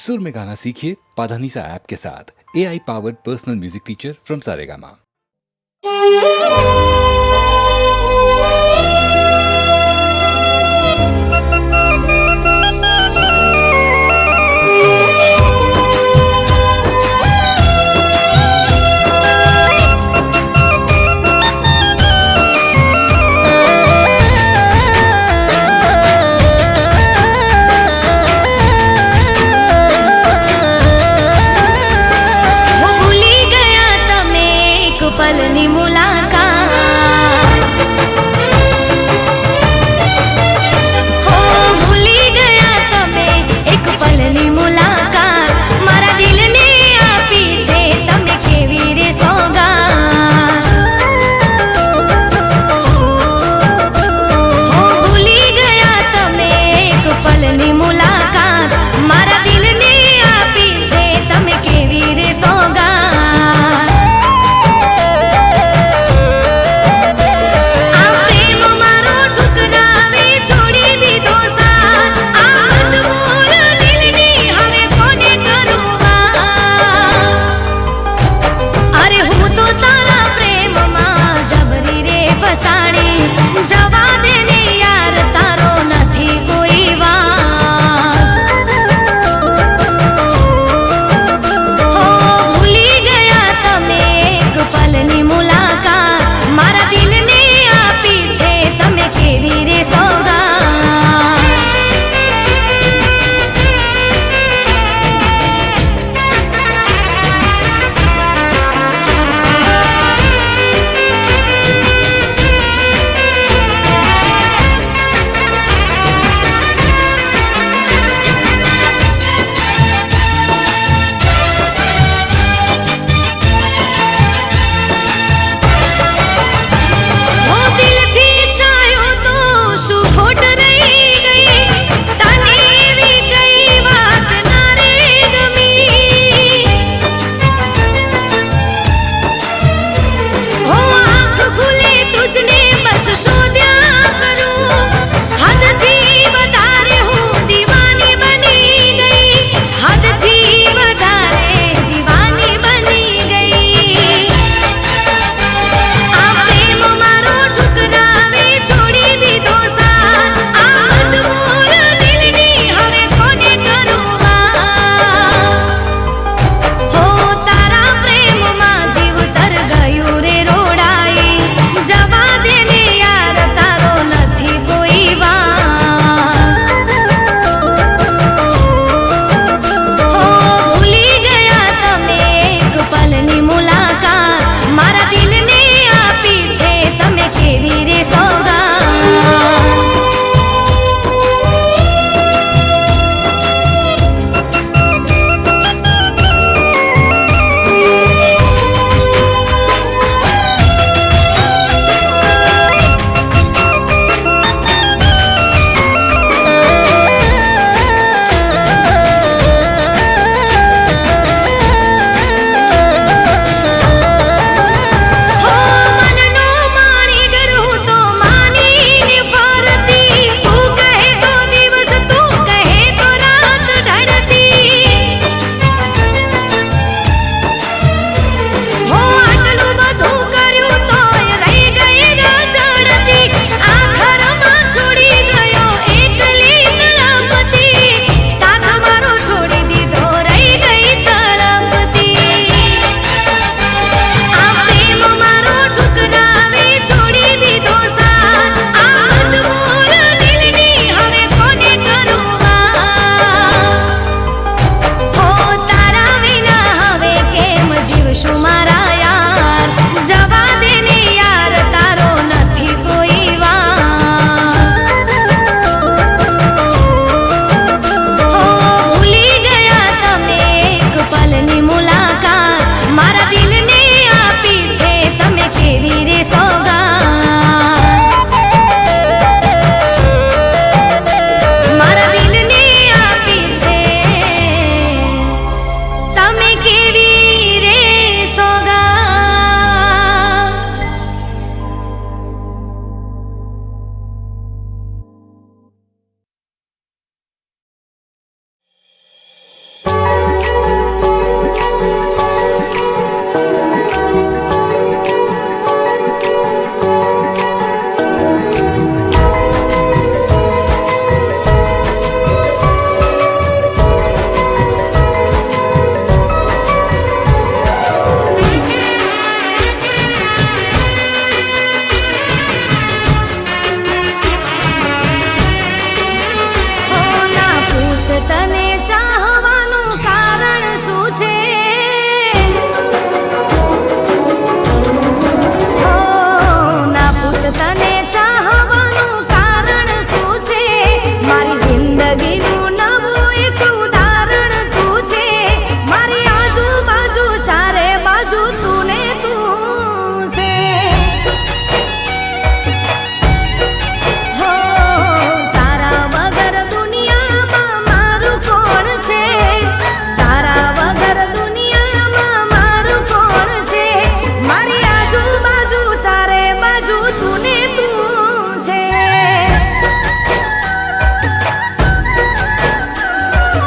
सुर में गाना सीखिए पाधानीसा ऐप के साथ AI powered personal music teacher from Saregama. Palani मुलाकात हो भूली गया तमे एक पलनी मुलाकात मारा दिल ने आपी छे तमे केवी रे सोगात हो भूली गया तमे एक पलनी मुलाकात मारा दिल ने आपी छे तमे केवी रे सोगात छोड़ी दी तो साथ आज मोर दिल नी हमें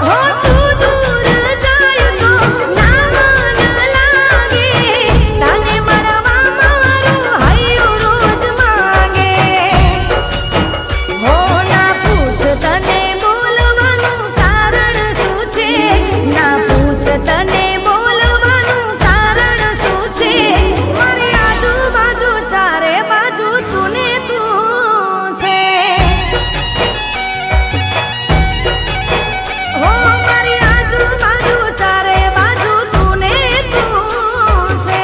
હો તું દૂર જાય તો ના મન લાગે, તને મળવા મારું હૈયું રોજ માંગે. હો ના પૂછ તને બોલવાનું કારણ શું છે, ના પૂછ તને બોલવાનું કારણ શું છે. મારી આજુબાજુ ચારે બાજુ તું ને તું છે. હો મારી આજુબાજુ ચારે બાજુ તું ને તું છે.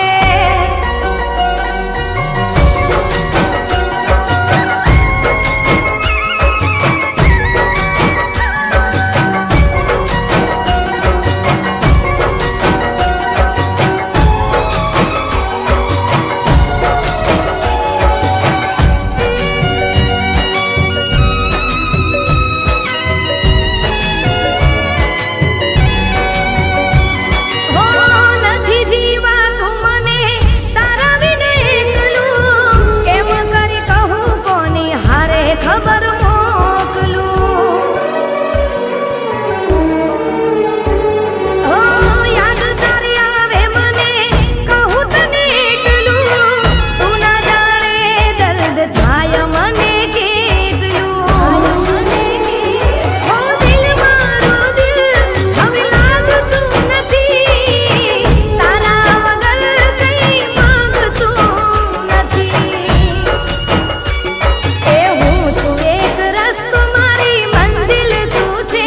હો નથી જીવાતું મને તારા વિને એકલું, કેમ કરી કહું કોની હારે ખબર મોકલું. હો યાદ તારી આવે મને કહું તને એટલું, તું ના જાણે દર્દ થાય મને કેટલું. હો દિલ મારું દિલ હવે લાગતું નથી, તારા વગર કંઈ માંગતું નથી. એ હું છું એક રસ્તો મારી મંજિલ તું છે,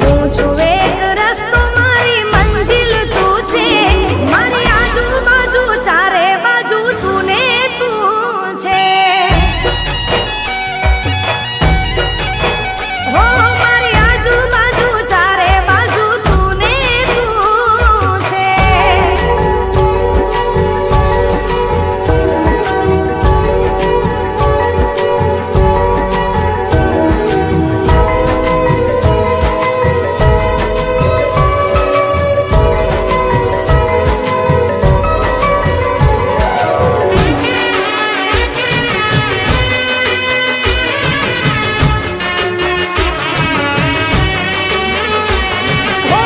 હું છું એક રસ્તો મારી મંજિલ તું છે. મારી આજુબાજુ ચારે બાજુ તું ને તું છે. હો મારી આજુબાજુ ચારે બાજુ તું ને તું છે. હો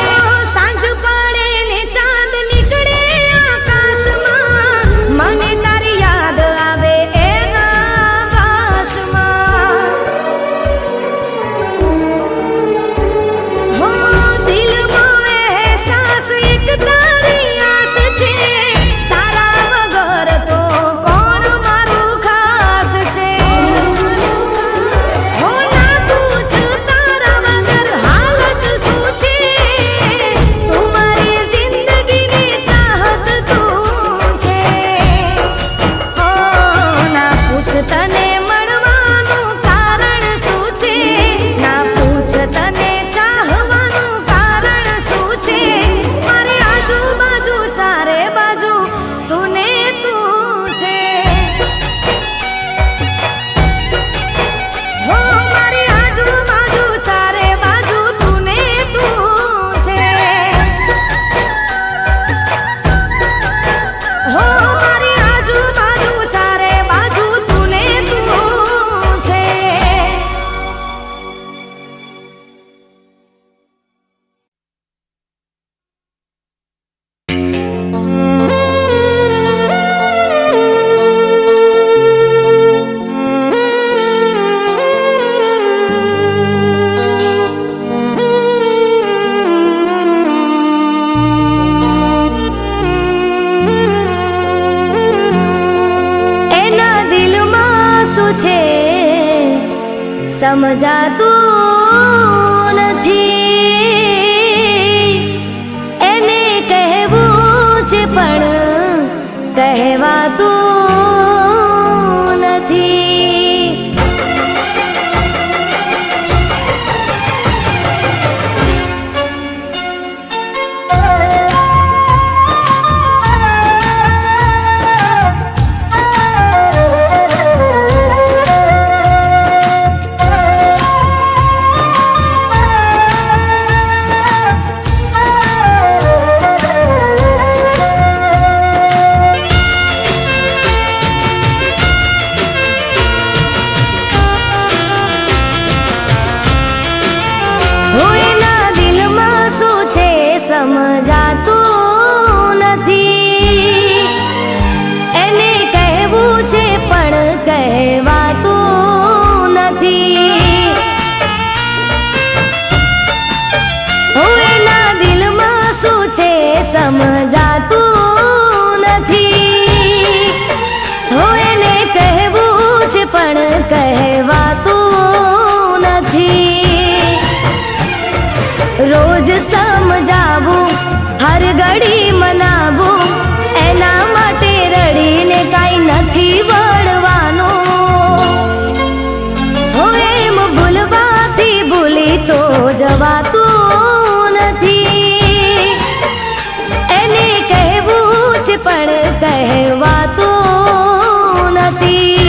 સાંજ પડે ને ચાંદ નીકળે આકાશમાં, મને તારી યાદ આવે એના ભાષમાં. હો દિલમાં અહેસાસ એક તારી આસ છે, તારા વગર તો કોણ મારું ખાસ છે. હો ના પૂછ તારા વગર હાલત શું છે, તું મારી જિંદગીની ચાહત તું છે. હો ના પૂછ તને મળવાનું કારણ શું છે, ના પૂછ તને ચાહવાનું કારણ શું છે. મારી આજુબાજુ ચારે બાજુ તું ને તું છે. હો મારી આજુબાજુ ચારે બાજુ તું ને તું છે. હો મારી આજુબાજુ ચારે બાજુ તું ને તું છે. એના દિલમાં શું છે સમજાતું નથી, એને કહેવું છે પણ કહેવાતું નથી. સમજાવું, હર ઘડી મનાવું, એના માટે રડીને કાંઈ નથી વળવાનું. હો એમ ભૂલવાથી ભૂલી તો જવાતું નથી, એને કહેવું છે પણ કહેવાતું નથી.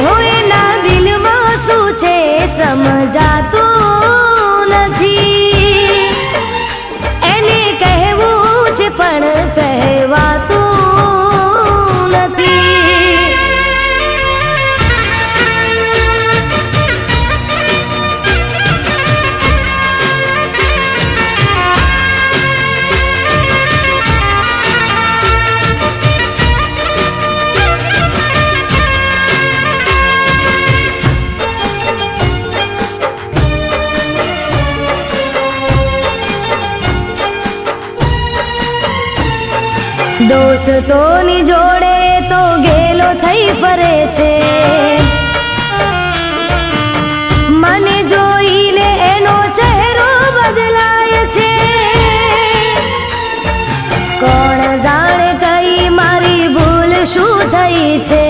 હો એના દિલમાં શું છે સમજાતું નથી, એને કહેવું છે પણ કહેવાતું નથી. દોસ્તોની જોડે તો ગેલો થઈ ફરે છે, મને જોઈને એનો ચહેરો બદલાય છે. કોણ જાણે કઈ મારી ભૂલ શું થઈ છે,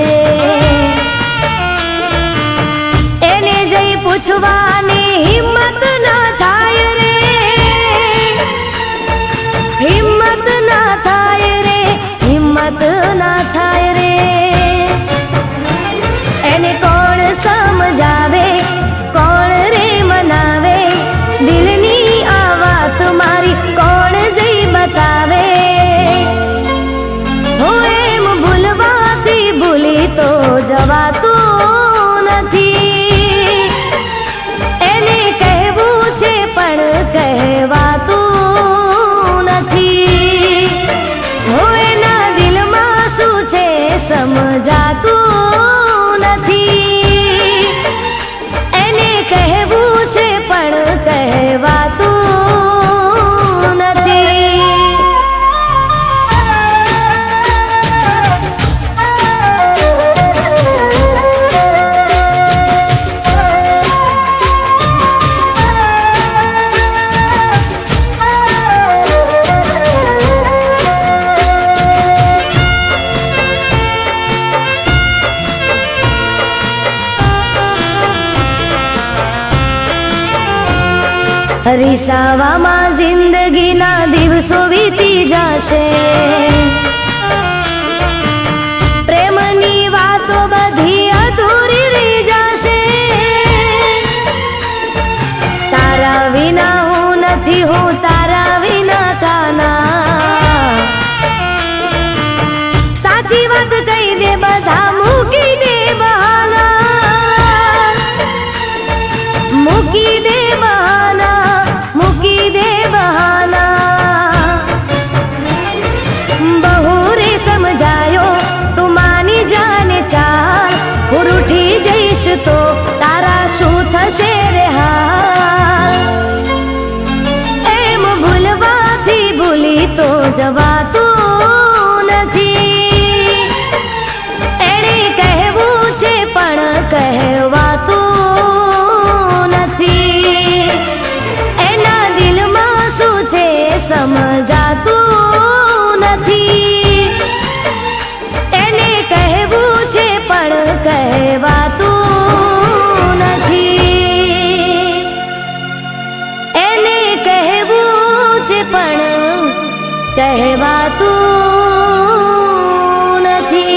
એને જઈ પૂછવાની હિંમત ના થાય રે, હિંમત ના થાય રે, હિંમત ના થાય રે. એને કોણ સમજાવે, કોણ રે મનાવે, દિલની આ વાત મારી કોણ જઈ બતાવે. હો એમ ભૂલવાથી ભૂલી તો જવાતું નથી, એને કહેવું છે પણ કહેવાતું નથી. હો એના દિલમાં શું છે સમજાતું નથી, એને કહેવું છે પણ કહેવાતું નથી. રીસાવામાં જિંદગીના દિવસો વીતી જશે, પ્રેમની વાતો બધી અધૂરી રહી જશે. તારા વિના હું નથી, હું તારા વિના કાના. સાચી વાત કહી દે બધા મૂકી દે બહાના, મૂકી દે બહાના, મૂકી દે બહાના. બહુ રે સમજાયો તું માની જાને ચાલ, હું રૂઠી જઈશ તો તારા શું થશે રે હાલ. એમ ભૂલવાથી ભૂલી તો જવાતું નથી, એણે કહેવું છે પણ કહેવાતું નથી. એના દિલમાં શું છે સમજાતું નથી, એને કહેવું છે પણ કહેવાતું નથી, એને કહેવું છે પણ કહેવાતું નથી.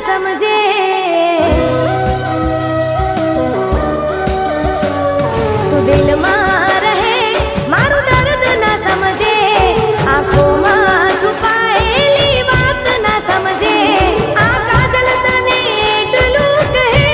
સમજે તું દિલમાં રહે મારું દર્દ ના સમજે આંખોમાં છુપાયેલી વાત ના સમજે આ કાજલ તને એટલું કહે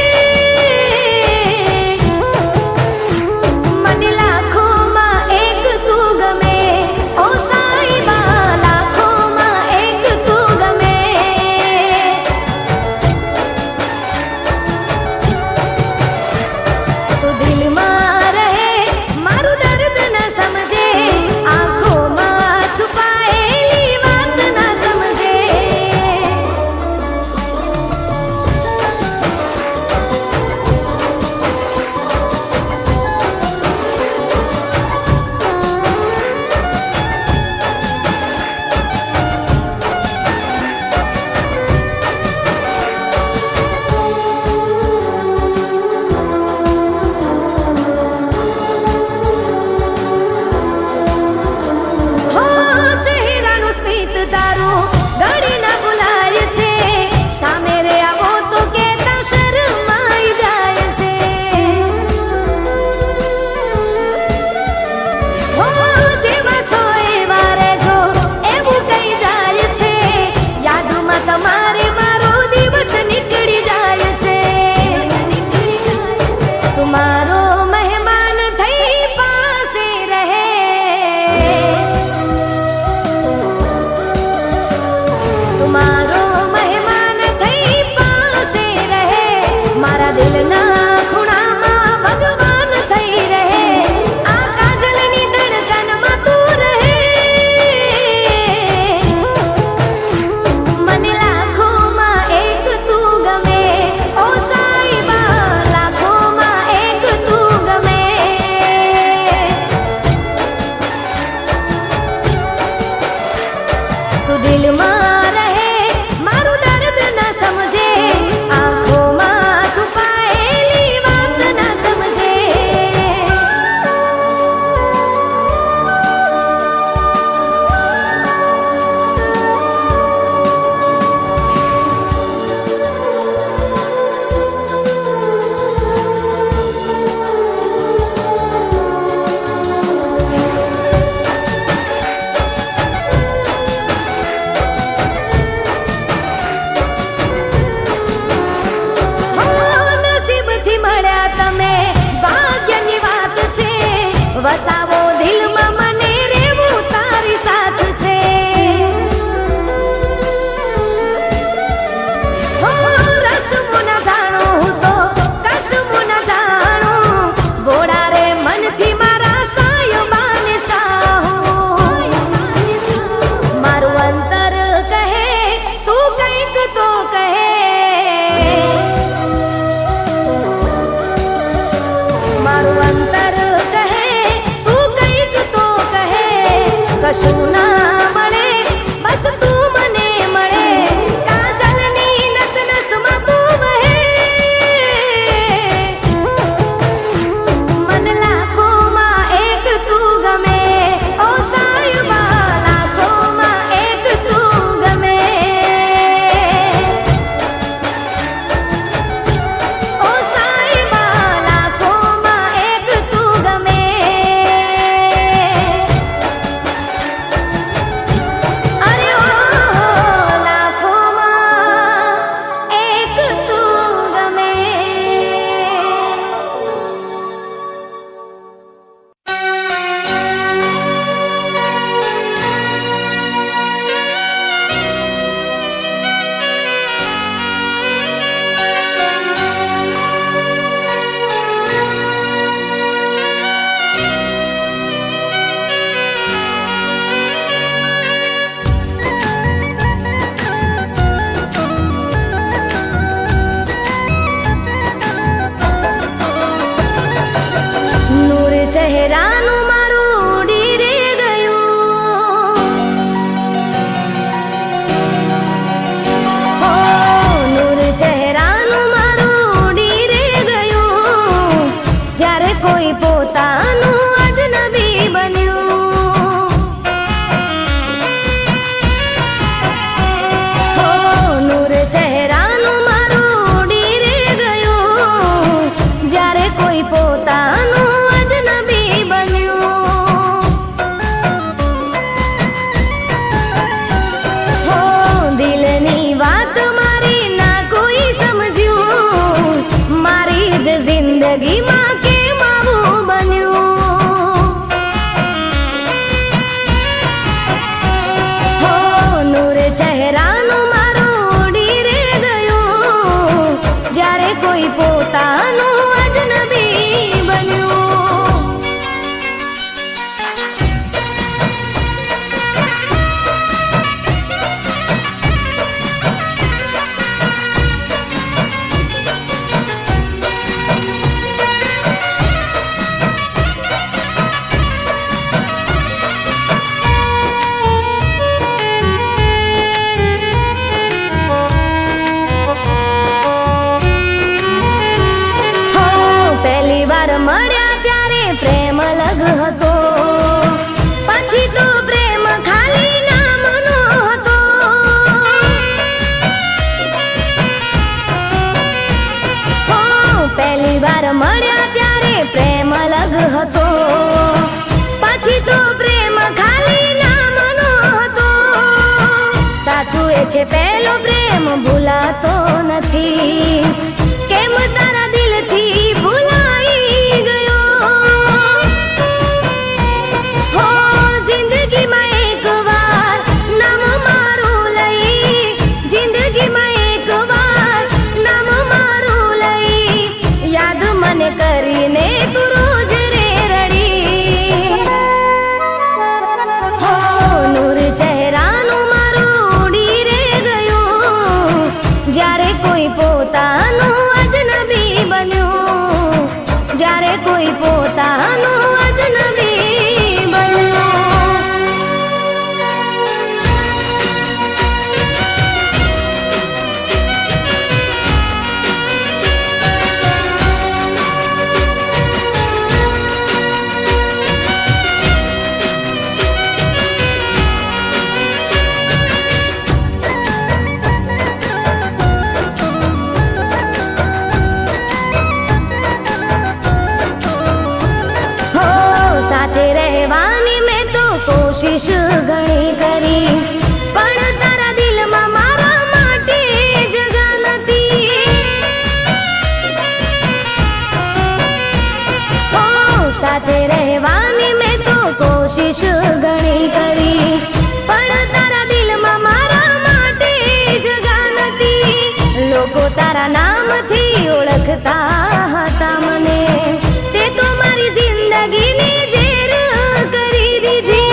દિલના ખૂણામાં ભગવાન થઈ રહે, આ કાજલની ધડકનમાં તું રહે. મને લાખોમાં એક તું ગમે, ઓ સાઈબા, લાખોમાં એક તું ગમે. તું દિલમાં રહે, મારું દર્દ ન સમજે, આંખોમાં છુપાયેલી વાત ન સમજે. નસીબથી મળ્યા તમે, ભાગ્યની વાત છે. વસાવો દિલમાં મને, રેવું તારી સાથ છે. હો રસમો ન જાણું હું તો કસમો ન જાણું, ભોળા રે મનથી મારા સાયબાને ચાહું. મારું અંતર કહે તું કંઈક તો કહે, મારું અંતર કહે તું કંઈક તો કહે. કશું ના મળે બસ તું મને મળે, કાજલની નસ નસમાં તું વહે. મન લાખોમાં એક તું ગમે, ઓ સાઈબા, લાખોમાં એક તું ગમે. ઓ સાઈબા, લાખોમાં એક તું ગમે. અરે ઓ લાખોમાં એક તું ગમે. નૂર ચહેરાનું મારું ઉડી રે ગયું, હો નૂર ચહેરાનું મારું ઉડી રે ગયું, જ્યારે કોઈ પોતાનું અજનબી બન્યું. હો નૂર ચહેરાનું મારું ઉડી રે ગયું, જ્યારે કોઈ પોતાનું અજનબી બન્યું. હો દિલની વાત મારી ના કોઈ સમજ્યું, મારી જ જિંદગીમાં કેમ આવું બન્યું. હો નૂર ચહેરાનું મારું ઉડી રે ગયું, જ્યારે કોઈ પોતાનું અજનબી બન્યું. હો પહેલી વાર મળ્યા ત્યારે પ્રેમ અલગ હતો, પછી તો પ્રેમ ખાલી નામનો હતો. હો પહેલી વાર મળ્યા ત્યારે પ્રેમ અલગ હતો, પછી તો પ્રેમ ખાલી નામનો હતો. સાચું એ છે પહેલો પ્રેમ ભૂલાતો નથી, કેમ તારા દિલથી ભૂલાઈ ગયો. હો જિંદગીમાં એકવાર નામ મારું લઈ, જિંદગીમાં એકવાર નામ મારું લઈ, જ્યારે કોઈ પોતાનું અજનબી બન્યું. કોશિશ ઘણી કરી પણ તારા દિલમાં મારા માટે જગા નથી. ઓ સાથે રહેવાની મેં તો કોશિશ ઘણી કરી પણ તારા દિલમાં મારા માટે જગા નથી. લોકો તારા નામથી ઓળખતા હતા મને, તે તો મારી જિંદગીની ઝેર કરી દીધી.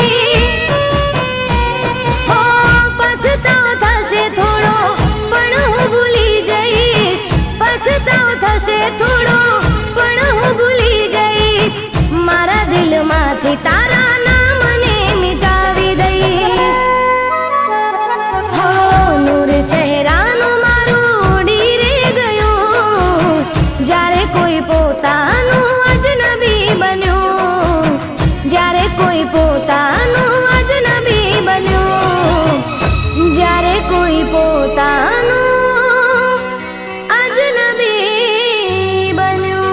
થોડો પણ હું ભૂલી જઈશ, પછતાવો થશે થોડો પણ હું ભૂલી જઈશ. મારા દિલમાંથી તારા નામને મિટાવી દઈશ. હો નૂર ચહેરાનું મારું ઉડી રે ગયું, જ્યારે કોઈ પોતાનું અજનબી બન્યું. જ્યારે કોઈ પોતાનું અજનબી બન્યું. જ્યારે કોઈ પોતાનું અજનબી બન્યું.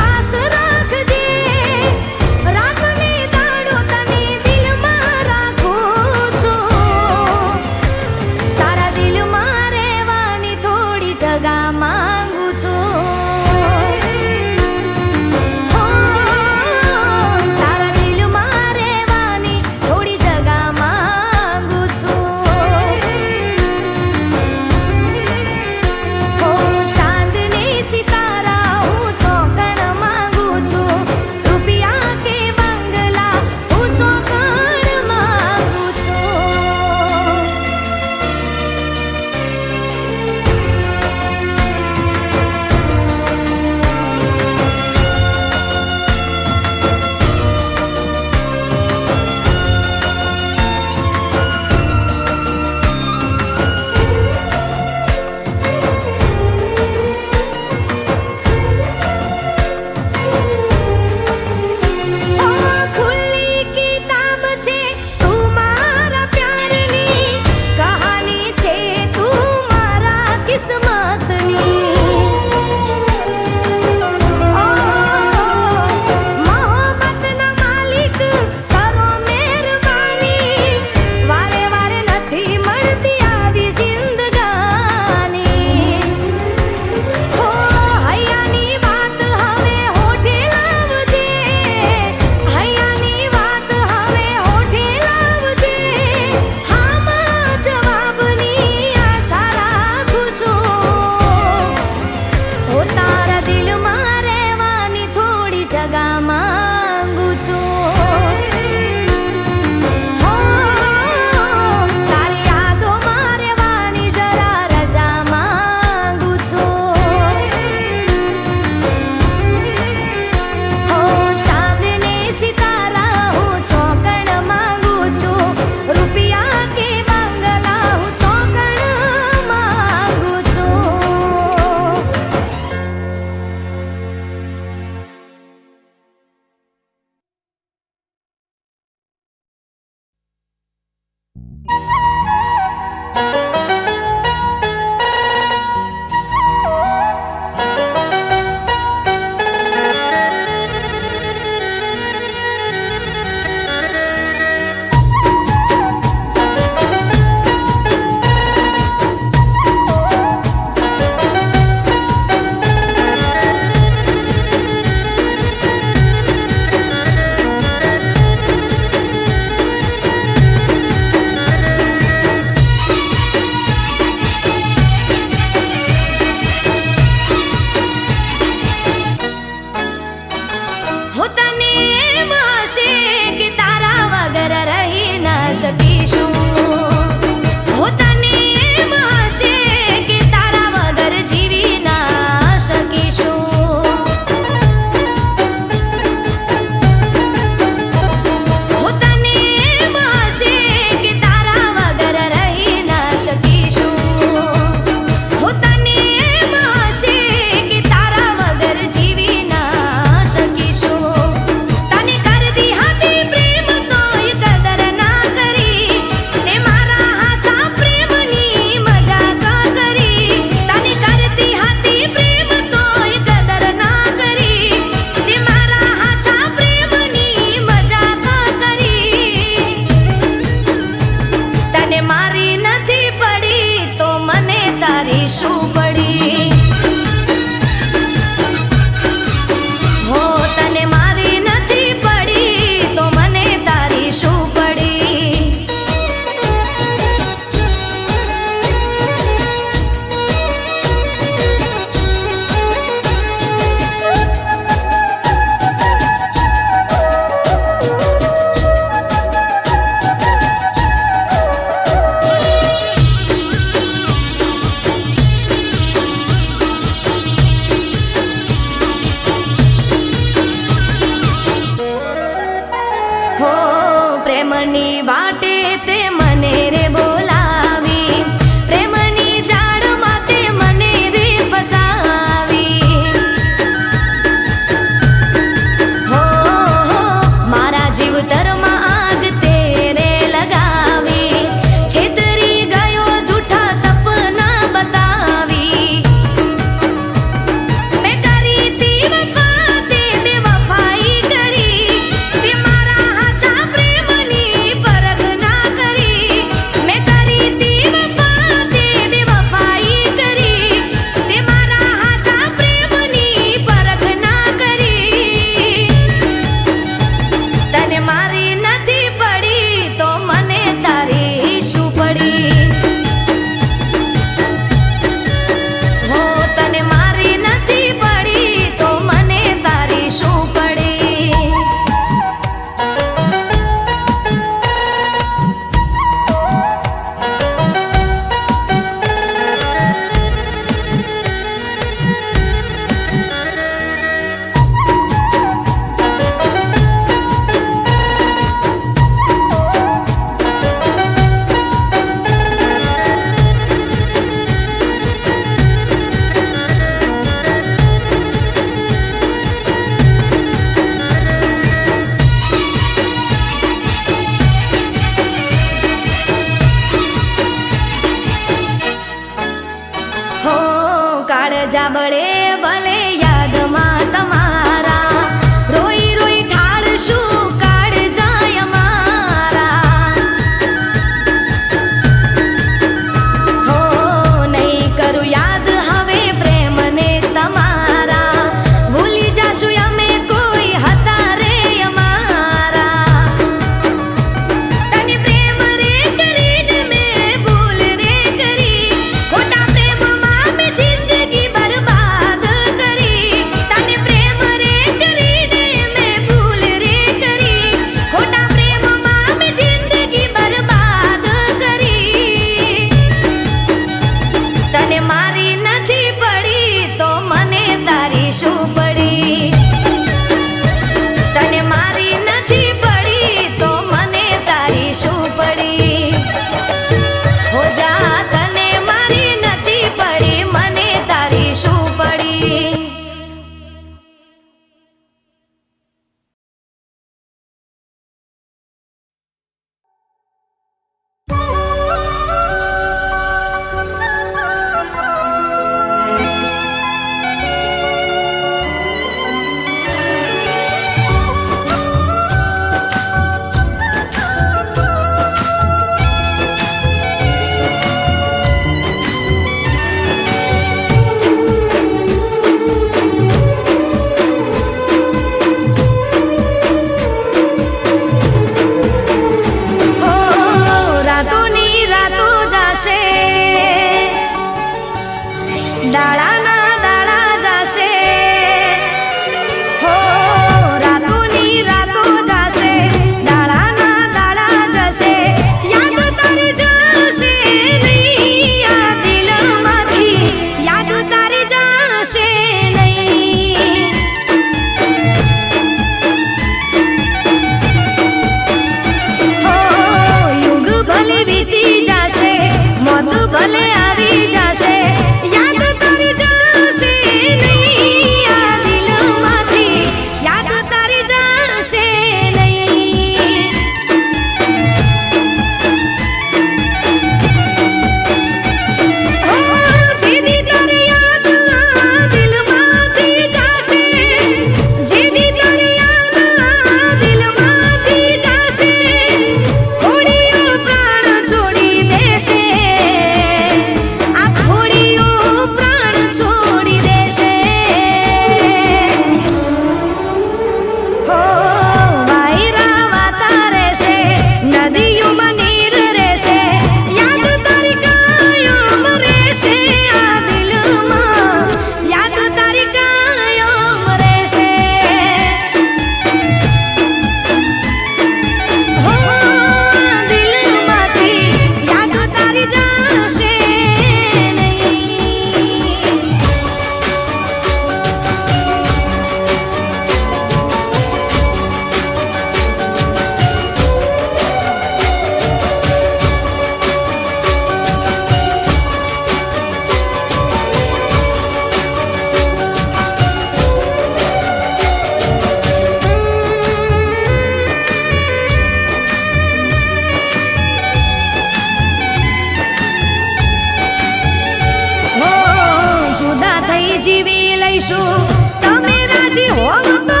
કરીશું તમે રાજી હોવ તો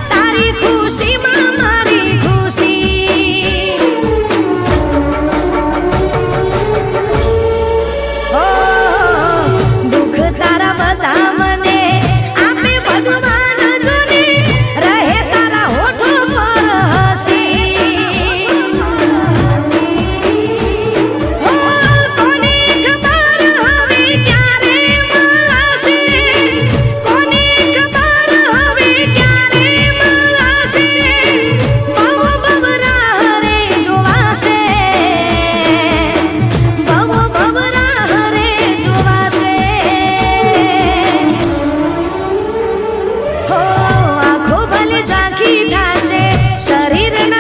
તારી ખુશીમાં મારી ખુશી ઓ દુઃખ તારા બધા મને આપે ભગવાન જોને રહે તારા હોઠો પર હસી હો કોને ખબર હવે ક્યારે મળશે કોને ખબર હવે ક્યારે મળશે બહુ બબરા રે જોવાશે બહુ બબરા રે જોવાશે હો આંખો ભલે ઝાંખી થાશે શરીર ન